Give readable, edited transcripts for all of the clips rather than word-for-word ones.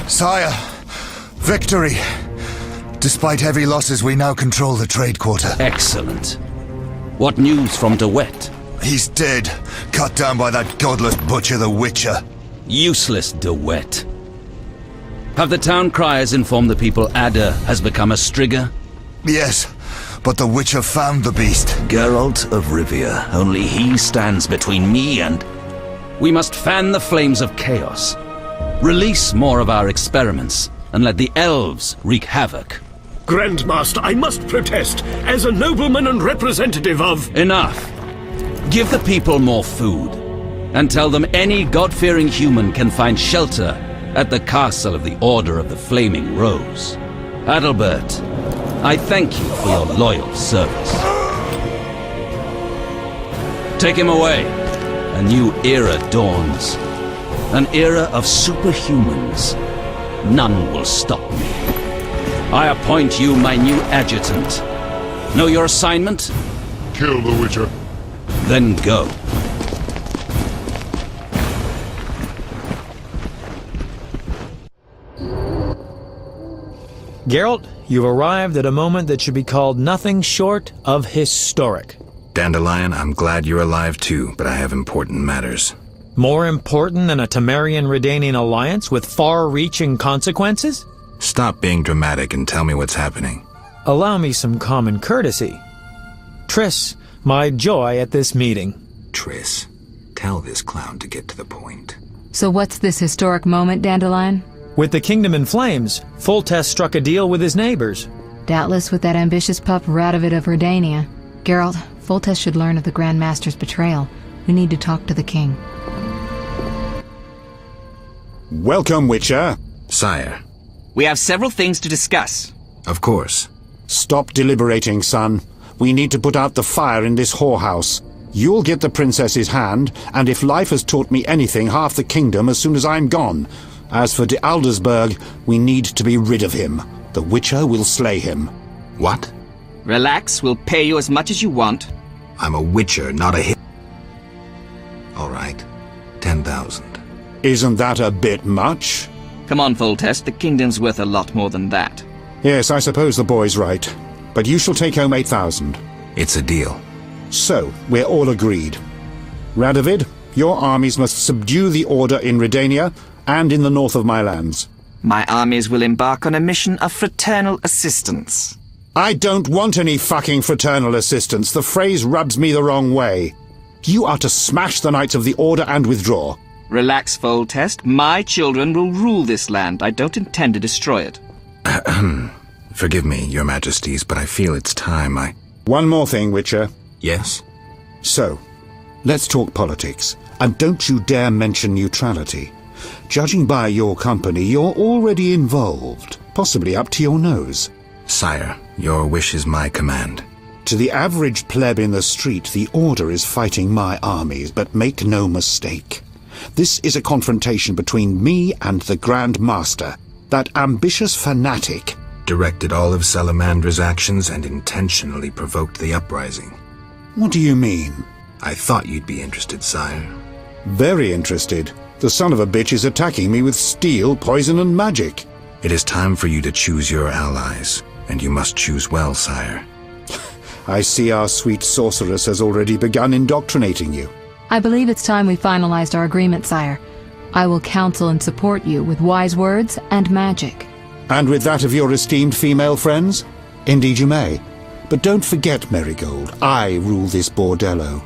Sire, victory! Despite heavy losses, we now control the trade quarter. Excellent. What news from De Wet? He's dead, cut down by that godless butcher, the Witcher. Useless De Wet. Have the town criers informed the people Ada has become a Strigger? Yes, but the Witcher found the beast. Geralt of Rivia. Only he stands between me and... We must fan the flames of chaos. Release more of our experiments, and let the elves wreak havoc. Grandmaster, I must protest, as a nobleman and representative of... Enough. Give the people more food, and tell them any God-fearing human can find shelter at the castle of the Order of the Flaming Rose. Adalbert, I thank you for your loyal service. Take him away. A new era dawns. An era of superhumans. None will stop me. I appoint you my new adjutant. Know your assignment? Kill the Witcher. Then go. Geralt, you've arrived at a moment that should be called nothing short of historic. Dandelion, I'm glad you're alive too, but I have important matters. More important than a Temerian-Redanian alliance with far-reaching consequences? Stop being dramatic and tell me what's happening. Allow me some common courtesy. Triss, my joy at this meeting. Triss, tell this clown to get to the point. So what's this historic moment, Dandelion? With the kingdom in flames, Foltest struck a deal with his neighbors. Doubtless with that ambitious pup Radovid of Redania. Geralt, Foltest should learn of the Grand Master's betrayal. We need to talk to the king. Welcome, Witcher. Sire. We have several things to discuss. Of course. Stop deliberating, son. We need to put out the fire in this whorehouse. You'll get the princess's hand, and if life has taught me anything, half the kingdom as soon as I'm gone. As for de Aldersberg, we need to be rid of him. The Witcher will slay him. What? Relax, we'll pay you as much as you want. I'm a Witcher, not a hit. All right. 10,000. Isn't that a bit much? Come on, Foltest, the kingdom's worth a lot more than that. Yes, I suppose the boy's right. But you shall take home 8,000. It's a deal. So, we're all agreed. Radovid, your armies must subdue the Order in Redania and in the north of my lands. My armies will embark on a mission of fraternal assistance. I don't want any fucking fraternal assistance. The phrase rubs me the wrong way. You are to smash the Knights of the Order and withdraw. Relax, Foltest. My children will rule this land. I don't intend to destroy it. Forgive me, your majesties, but I feel it's time One more thing, Witcher. Yes? So, let's talk politics. And don't you dare mention neutrality. Judging by your company, you're already involved. Possibly up to your nose. Sire, your wish is my command. To the average pleb in the street, the Order is fighting my armies, but make no mistake. This is a confrontation between me and the Grand Master, that ambitious fanatic. Directed all of Salamandra's actions and intentionally provoked the uprising. What do you mean? I thought you'd be interested, sire. Very interested. The son of a bitch is attacking me with steel, poison, and magic. It is time for you to choose your allies, and you must choose well, sire. I see our sweet sorceress has already begun indoctrinating you. I believe it's time we finalized our agreement, sire. I will counsel and support you with wise words and magic. And with that of your esteemed female friends? Indeed you may. But don't forget, Marigold, I rule this bordello.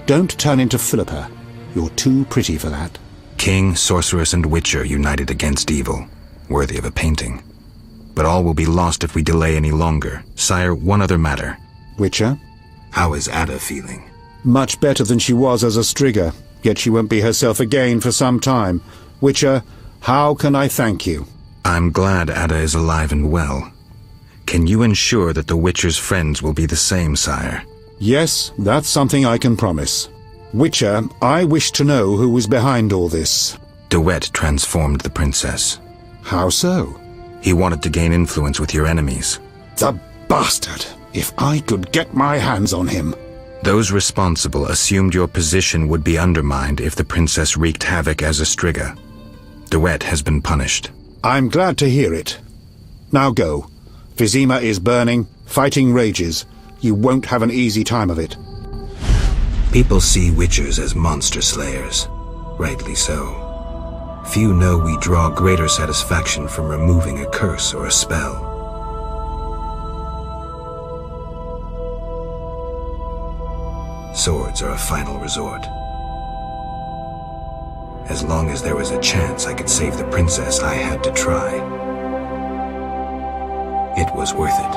Don't turn into Philippa. You're too pretty for that. King, sorceress, and witcher united against evil. Worthy of a painting. But all will be lost if we delay any longer. Sire, one other matter. Witcher? How is Ada feeling? Much better than she was as a Strigger, yet she won't be herself again for some time. Witcher, how can I thank you? I'm glad Ada is alive and well. Can you ensure that the Witcher's friends will be the same, sire? Yes, that's something I can promise. Witcher, I wish to know who was behind all this. De Wet transformed the princess. How so? He wanted to gain influence with your enemies. The bastard! If I could get my hands on him. Those responsible assumed your position would be undermined if the princess wreaked havoc as a Striga. De Wet has been punished. I'm glad to hear it. Now go. Vizima is burning, fighting rages. You won't have an easy time of it. People see witchers as monster slayers. Rightly so. Few know we draw greater satisfaction from removing a curse or a spell. Swords are a final resort. As long as there was a chance I could save the princess, I had to try. It was worth it.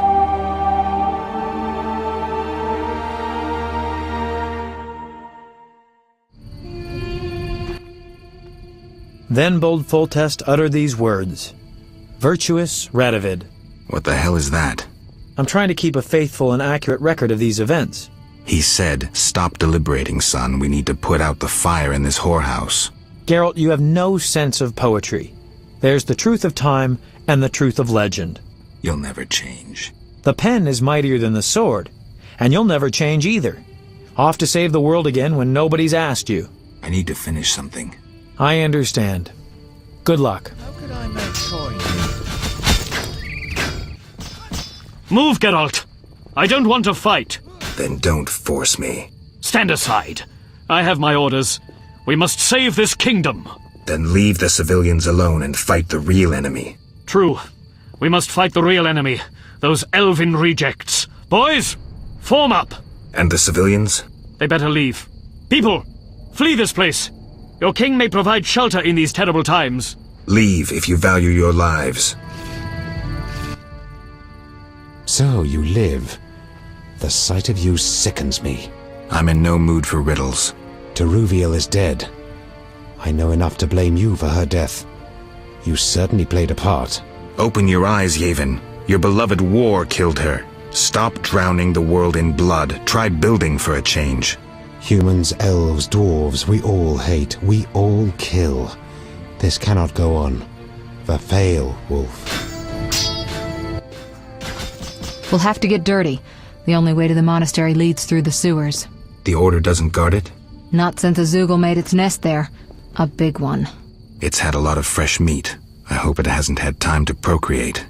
Then bold Foltest uttered these words. Virtuous Radovid. What the hell is that? I'm trying to keep a faithful and accurate record of these events. He said, "Stop deliberating, son. We need to put out the fire in this whorehouse." Geralt, you have no sense of poetry. There's the truth of time and the truth of legend. You'll never change. The pen is mightier than the sword, and you'll never change either. Off to save the world again when nobody's asked you. I need to finish something. I understand. Good luck. How could I make coin? Move, Geralt! I don't want to fight. Then don't force me. Stand aside. I have my orders. We must save this kingdom. Then leave the civilians alone and fight the real enemy. True. We must fight the real enemy. Those elven rejects. Boys, form up. And the civilians? They better leave. People, flee this place. Your king may provide shelter in these terrible times. Leave if you value your lives. So you live. The sight of you sickens me. I'm in no mood for riddles. Teruviel is dead. I know enough to blame you for her death. You certainly played a part. Open your eyes, Yavin. Your beloved war killed her. Stop drowning the world in blood. Try building for a change. Humans, elves, dwarves, we all hate. We all kill. This cannot go on. Verfail, Wolf. We'll have to get dirty. The only way to the monastery leads through the sewers. The Order doesn't guard it? Not since a Zoogle made its nest there. A big one. It's had a lot of fresh meat. I hope it hasn't had time to procreate.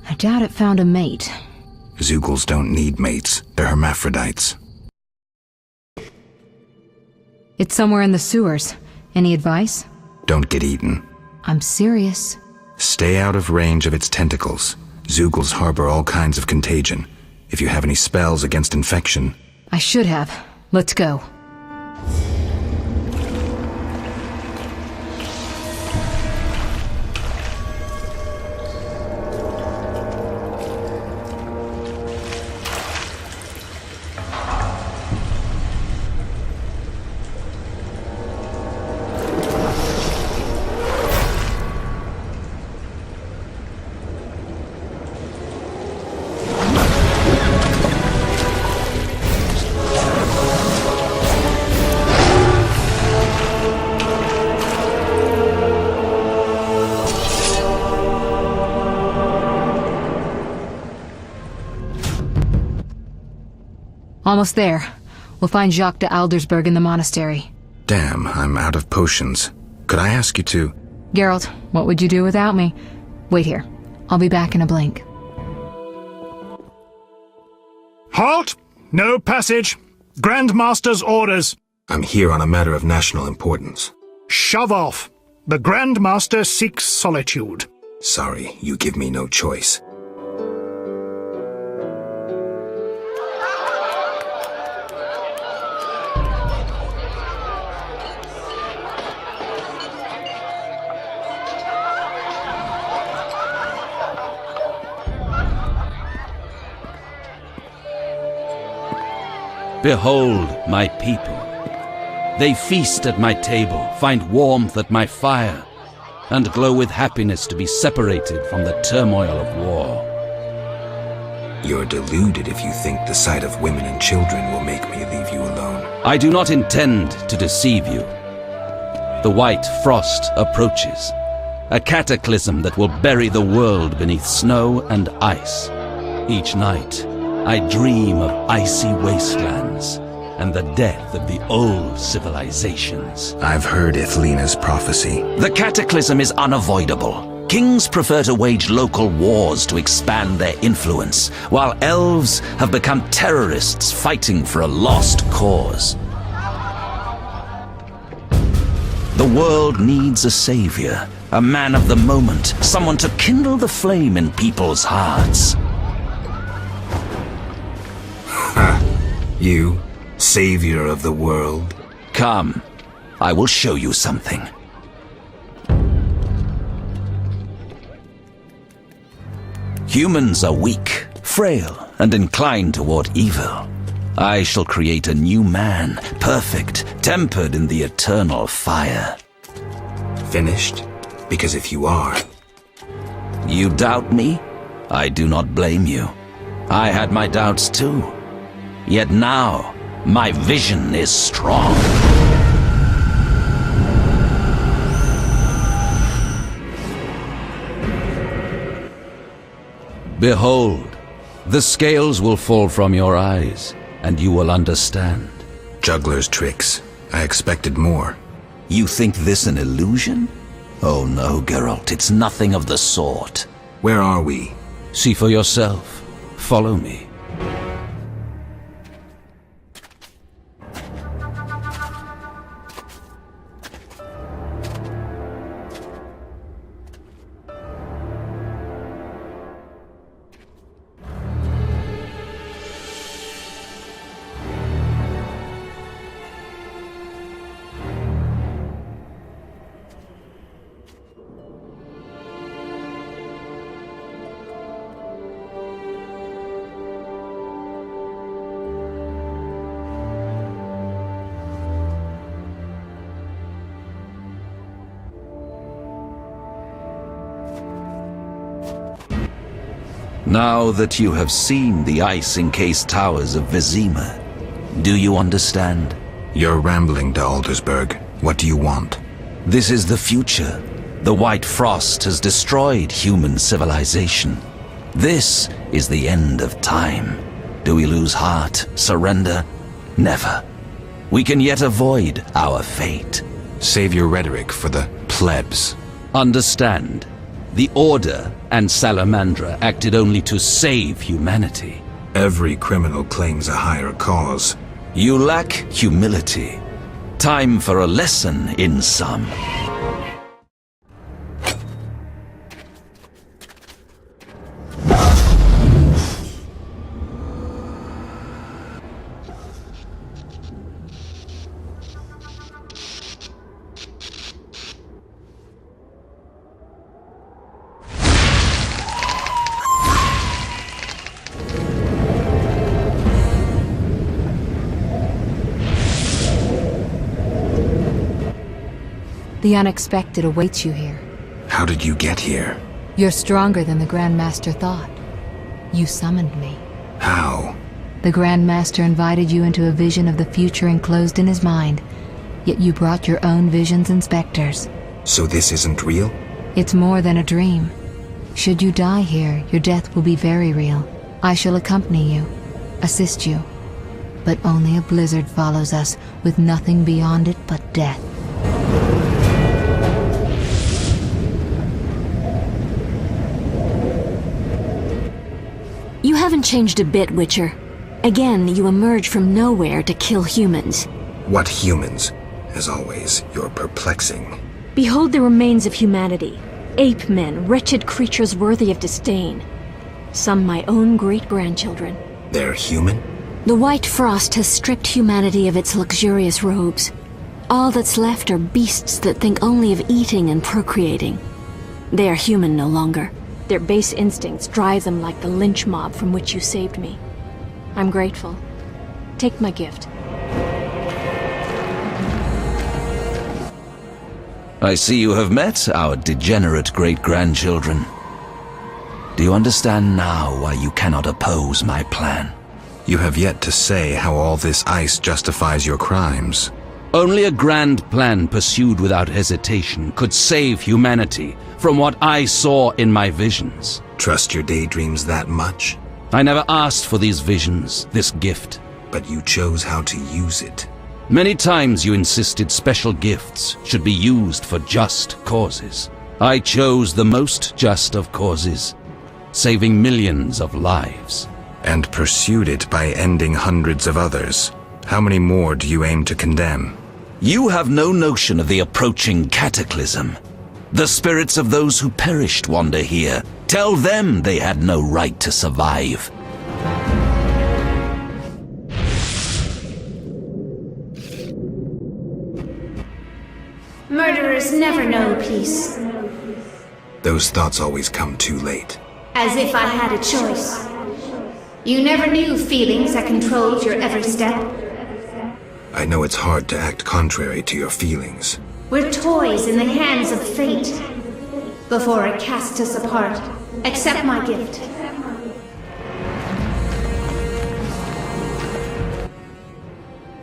I doubt it found a mate. Zoogles don't need mates. They're hermaphrodites. It's somewhere in the sewers. Any advice? Don't get eaten. I'm serious. Stay out of range of its tentacles. Zoogles harbor all kinds of contagion. If you have any spells against infection... I should have. Let's go. Almost there. We'll find Jacques de Aldersberg in the monastery. Damn, I'm out of potions. Could I ask you to... Geralt, what would you do without me? Wait here. I'll be back in a blink. Halt! No passage. Grandmaster's orders. I'm here on a matter of national importance. Shove off. The Grandmaster seeks solitude. Sorry, you give me no choice. Behold my people. They feast at my table, find warmth at my fire, and glow with happiness to be separated from the turmoil of war. You're deluded if you think the sight of women and children will make me leave you alone. I do not intend to deceive you. The white frost approaches, a cataclysm that will bury the world beneath snow and ice. Each night, I dream of icy wastelands and the death of the old civilizations. I've heard Ithlina's prophecy. The cataclysm is unavoidable. Kings prefer to wage local wars to expand their influence, while elves have become terrorists fighting for a lost cause. The world needs a savior, a man of the moment, someone to kindle the flame in people's hearts. You, savior of the world? Come, I will show you something. Humans are weak, frail, and inclined toward evil. I shall create a new man, perfect, tempered in the eternal fire. Finished? Because if you are... You doubt me? I do not blame you. I had my doubts too. Yet now, my vision is strong. Behold, the scales will fall from your eyes, and you will understand. Juggler's tricks. I expected more. You think this an illusion? Oh no, Geralt, it's nothing of the sort. Where are we? See for yourself. Follow me. Now that you have seen the ice-encased towers of Vizima, do you understand? You're rambling to Aldersburg. What do you want? This is the future. The White Frost has destroyed human civilization. This is the end of time. Do we lose heart, surrender? Never. We can yet avoid our fate. Save your rhetoric for the plebs. Understand, the Order and Salamandra acted only to save humanity. Every criminal claims a higher cause. You lack humility. Time for a lesson in some. The unexpected awaits you here. How did you get here? You're stronger than the Grand Master thought. You summoned me. How? The Grand Master invited you into a vision of the future enclosed in his mind, yet you brought your own visions and specters. So this isn't real? It's more than a dream. Should you die here, your death will be very real. I shall accompany you, assist you. But only a blizzard follows us, with nothing beyond it but death. You haven't changed a bit, Witcher. Again, you emerge from nowhere to kill humans. What humans? As always, you're perplexing. Behold the remains of humanity. Ape men, wretched creatures worthy of disdain. Some my own great-grandchildren. They're human? The White Frost has stripped humanity of its luxurious robes. All that's left are beasts that think only of eating and procreating. They are human no longer. Their base instincts drive them like the lynch mob from which you saved me. I'm grateful. Take my gift. I see you have met our degenerate great-grandchildren. Do you understand now why you cannot oppose my plan? You have yet to say how all this ice justifies your crimes. Only a grand plan pursued without hesitation could save humanity from what I saw in my visions. Trust your daydreams that much? I never asked for these visions, this gift. But you chose how to use it. Many times you insisted special gifts should be used for just causes. I chose the most just of causes, saving millions of lives. And pursued it by ending hundreds of others. How many more do you aim to condemn? You have no notion of the approaching cataclysm. The spirits of those who perished wander here. Tell them they had no right to survive. Murderers never know peace. Those thoughts always come too late. As if I had a choice. You never knew feelings that controlled your every step. I know it's hard to act contrary to your feelings. We're toys in the hands of fate. Before it casts us apart, accept my gift.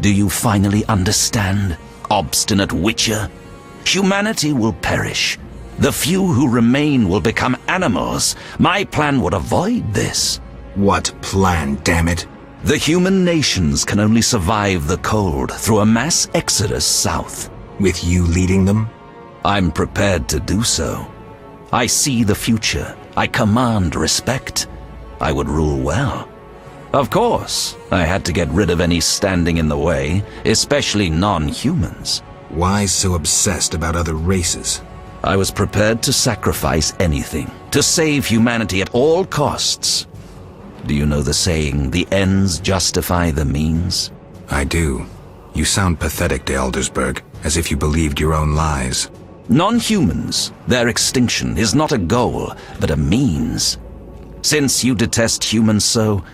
Do you finally understand, obstinate Witcher? Humanity will perish. The few who remain will become animals. My plan would avoid this. What plan, damn it? The human nations can only survive the cold through a mass exodus south. With you leading them? I'm prepared to do so. I see the future. I command respect. I would rule well. Of course, I had to get rid of any standing in the way, especially non-humans. Why so obsessed about other races? I was prepared to sacrifice anything, to save humanity at all costs. Do you know the saying, the ends justify the means? I do. You sound pathetic to Eldersburg, as if you believed your own lies. Non-humans, their extinction is not a goal, but a means. Since you detest humans so,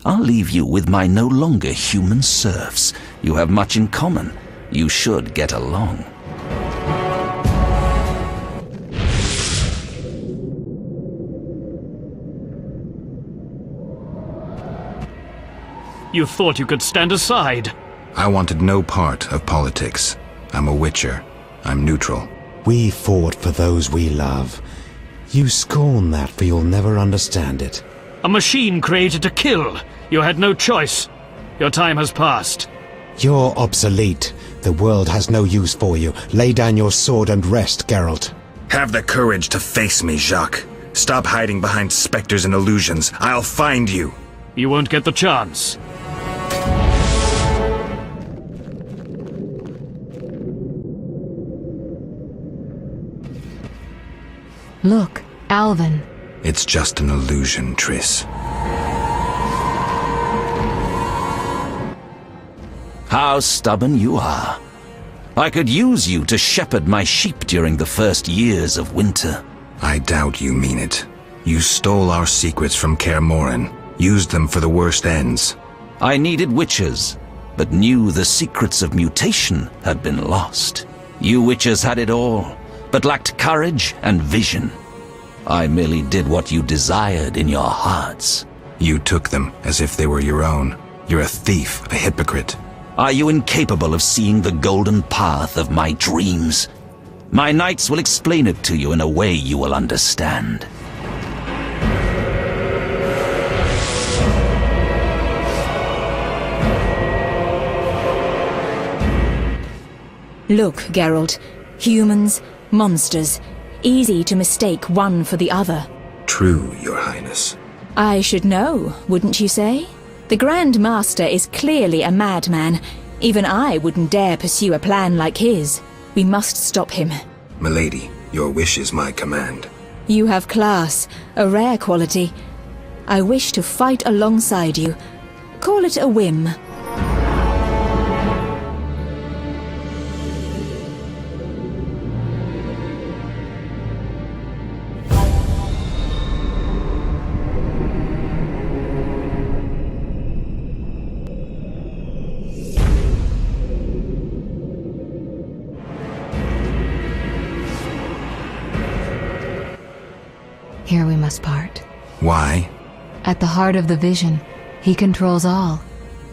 I'll leave you with my no longer human serfs. You have much in common. You should get along. You thought you could stand aside. I wanted no part of politics. I'm a Witcher. I'm neutral. We fought for those we love. You scorn that, for you'll never understand it. A machine created to kill. You had no choice. Your time has passed. You're obsolete. The world has no use for you. Lay down your sword and rest, Geralt. Have the courage to face me, Jacques. Stop hiding behind specters and illusions. I'll find you. You won't get the chance. Look, Alvin. It's just an illusion, Triss. How stubborn you are. I could use you to shepherd my sheep during the first years of winter. I doubt you mean it. You stole our secrets from Kaer Morhen, used them for the worst ends. I needed witches, but knew the secrets of mutation had been lost. You witches had it all, but lacked courage and vision. I merely did what you desired in your hearts. You took them as if they were your own. You're a thief, a hypocrite. Are you incapable of seeing the golden path of my dreams? My knights will explain it to you in a way you will understand. Look, Geralt. Humans, monsters. Easy to mistake one for the other. True, Your Highness. I should know, wouldn't you say? The Grand Master is clearly a madman. Even I wouldn't dare pursue a plan like his. We must stop him. Milady, your wish is my command. You have class, a rare quality. I wish to fight alongside you. Call it a whim. Here we must part. Why? At the heart of the vision, he controls all.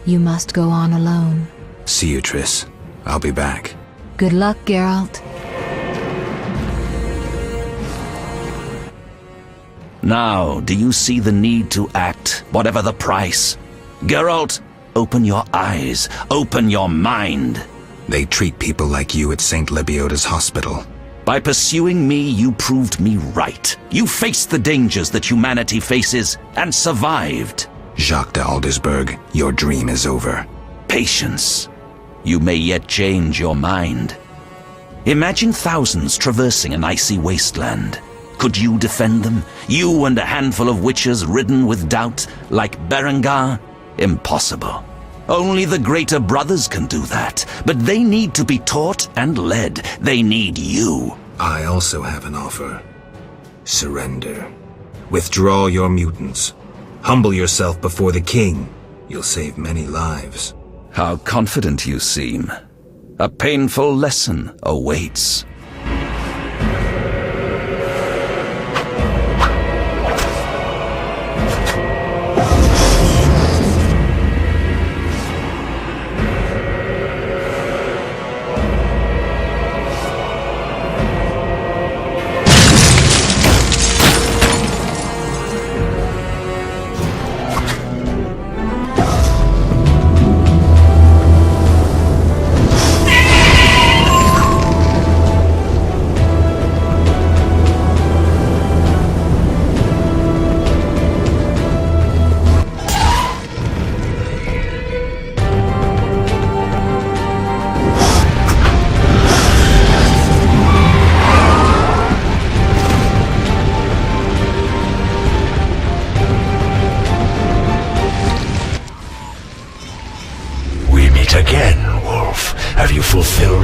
You must go on alone. See you, Triss. I'll be back. Good luck, Geralt. Now, do you see the need to act, whatever the price? Geralt, open your eyes, open your mind. They treat people like you at St. Lebioda's hospital. By pursuing me, you proved me right. You faced the dangers that humanity faces and survived. Jacques de Aldersberg, your dream is over. Patience. You may yet change your mind. Imagine thousands traversing an icy wasteland. Could you defend them? You and a handful of witches ridden with doubt, like Berengar? Impossible. Only the greater brothers can do that, but they need to be taught and led. They need you. I also have an offer. Surrender. Withdraw your mutants. Humble yourself before the king. You'll save many lives. How confident you seem. A painful lesson awaits.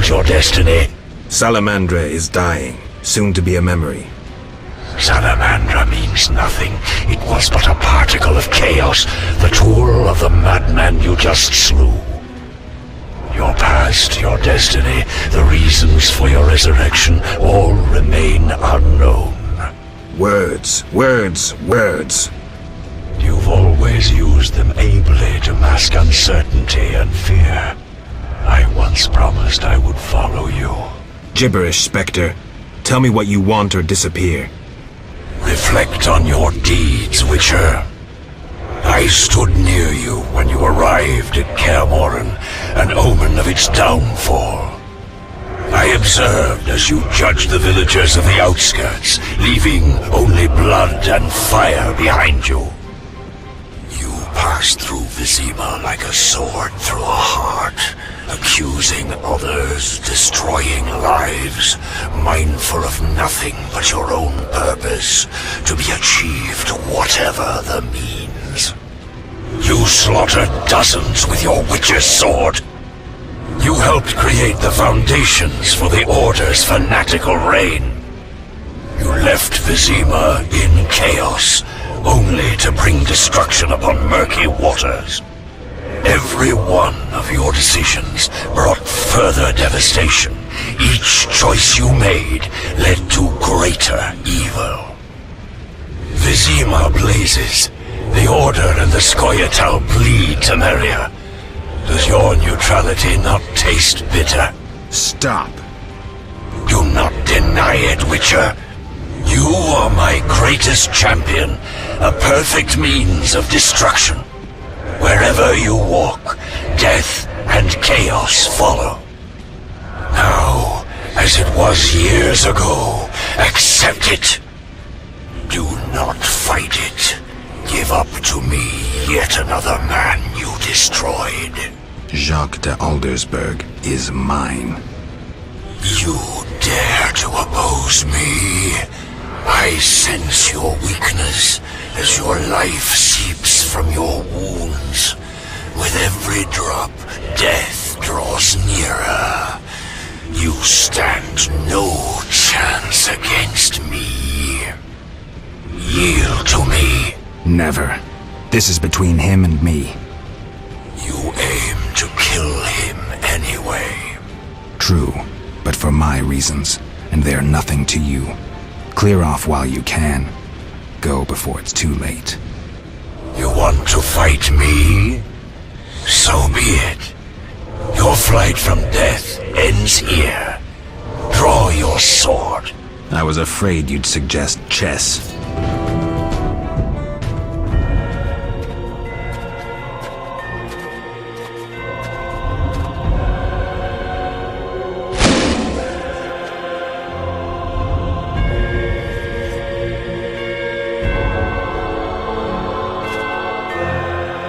Your destiny. Salamandra is dying, soon to be a memory. Salamandra means nothing. It was but a particle of chaos, the tool of the madman you just slew. Your past, your destiny, the reasons for your resurrection, all remain unknown. Words, words, words. You've always used them ably to mask uncertainty and fear. I once promised I would follow you. Gibberish, Spectre. Tell me what you want or disappear. Reflect on your deeds, Witcher. I stood near you when you arrived at Kaer Morhen, an omen of its downfall. I observed as you judged the villagers of the outskirts, leaving only blood and fire behind you. You passed through Vizima like a sword through a heart, accusing others, destroying lives, mindful of nothing but your own purpose, to be achieved whatever the means. You slaughtered dozens with your witch's sword. You helped create the foundations for the Order's fanatical reign. You left Vizima in chaos, only to bring destruction upon murky waters. Every one of your decisions brought further devastation. Each choice you made led to greater evil. Vizima blazes. The Order and the Scoia'tael bleed, Temeria. Does your neutrality not taste bitter? Stop. Do not deny it, Witcher. You are my greatest champion, a perfect means of destruction. Wherever you walk, death and chaos follow. Now, as it was years ago, accept it. Do not fight it. Give up to me yet another man you destroyed. Jacques de Aldersberg is mine. You dare to oppose me? I sense your weakness as your life seeps from your wounds. With every drop, death draws nearer. You stand no chance against me. Yield to me. Never. This is between him and me. You aim to kill him anyway. True, but for my reasons, and they're nothing to you. Clear off while you can. Go before it's too late. You want to fight me? So be it. Your flight from death ends here. Draw your sword. I was afraid you'd suggest chess.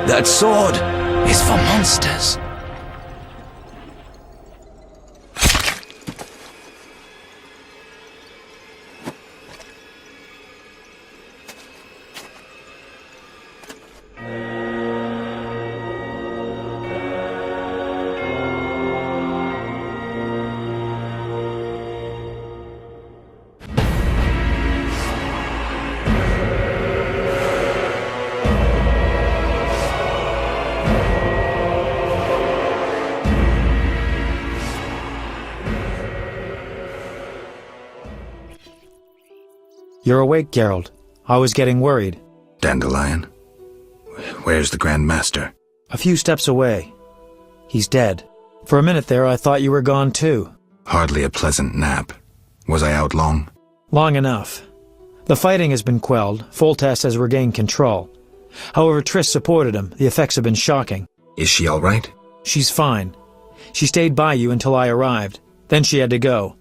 That sword is for monsters. You're awake, Geralt. I was getting worried. Dandelion? Where's the Grand Master? A few steps away. He's dead. For a minute there, I thought you were gone too. Hardly a pleasant nap. Was I out long? Long enough. The fighting has been quelled. Foltest has regained control. However, Triss supported him. The effects have been shocking. Is she all right? She's fine. She stayed by you until I arrived. Then she had to go.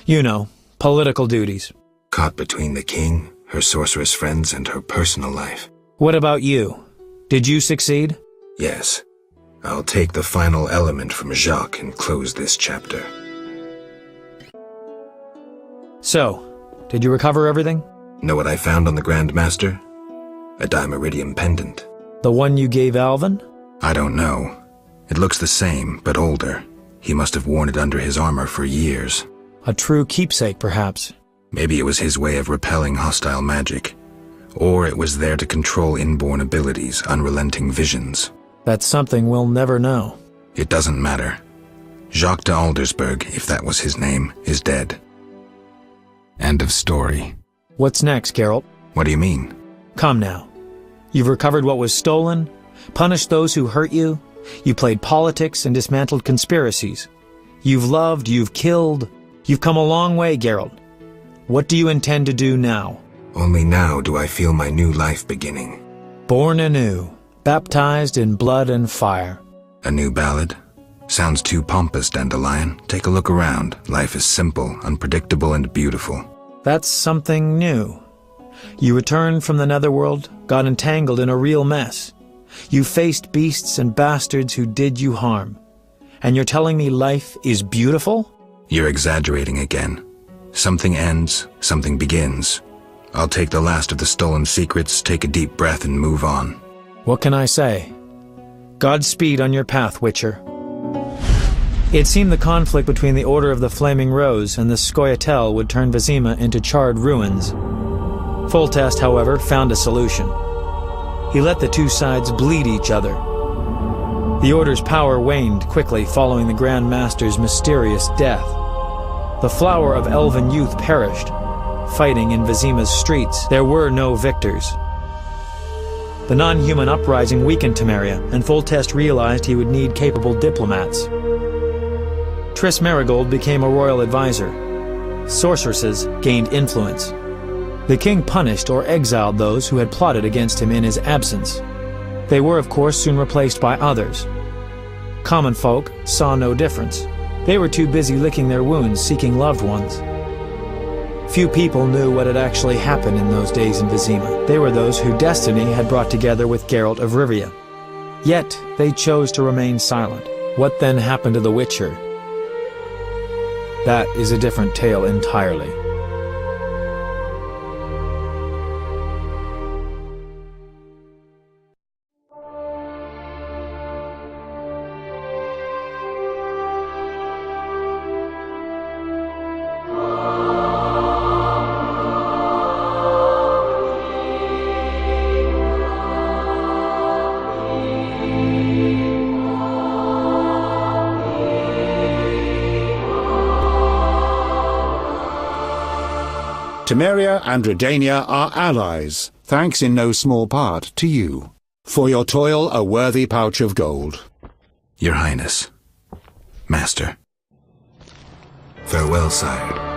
You know, political duties. Caught between the king, her sorceress friends, and her personal life. What about you? Did you succeed? Yes. I'll take the final element from Jacques and close this chapter. So, did you recover everything? Know what I found on the Grand Master? A dimeridium pendant. The one you gave Alvin? I don't know. It looks the same, but older. He must have worn it under his armor for years. A true keepsake, perhaps. Maybe it was his way of repelling hostile magic. Or it was there to control inborn abilities, unrelenting visions. That's something we'll never know. It doesn't matter. Jacques de Aldersberg, if that was his name, is dead. End of story. What's next, Geralt? What do you mean? Come now. You've recovered what was stolen, punished those who hurt you, you played politics and dismantled conspiracies. You've loved, you've killed, you've come a long way, Geralt. What do you intend to do now? Only now do I feel my new life beginning. Born anew, baptized in blood and fire. A new ballad? Sounds too pompous, Dandelion. Take a look around. Life is simple, unpredictable, and beautiful. That's something new. You returned from the netherworld, got entangled in a real mess. You faced beasts and bastards who did you harm. And you're telling me life is beautiful? You're exaggerating again. Something ends, something begins. I'll take the last of the stolen secrets, take a deep breath, and move on. What can I say? Godspeed on your path, Witcher. It seemed the conflict between the Order of the Flaming Rose and the Scoia'tael would turn Vizima into charred ruins. Foltest, however, found a solution. He let the two sides bleed each other. The Order's power waned quickly following the Grand Master's mysterious death. The flower of elven youth perished. Fighting in Vizima's streets, there were no victors. The non-human uprising weakened Temeria, and Foltest realized he would need capable diplomats. Triss Merigold became a royal advisor. Sorceresses gained influence. The king punished or exiled those who had plotted against him in his absence. They were, of course, soon replaced by others. Common folk saw no difference. They were too busy licking their wounds, seeking loved ones. Few people knew what had actually happened in those days in Vizima. They were those who destiny had brought together with Geralt of Rivia. Yet, they chose to remain silent. What then happened to the Witcher? That is a different tale entirely. Temeria and Redania are allies, thanks in no small part to you. For your toil, a worthy pouch of gold. Your Highness. Master. Farewell, sire.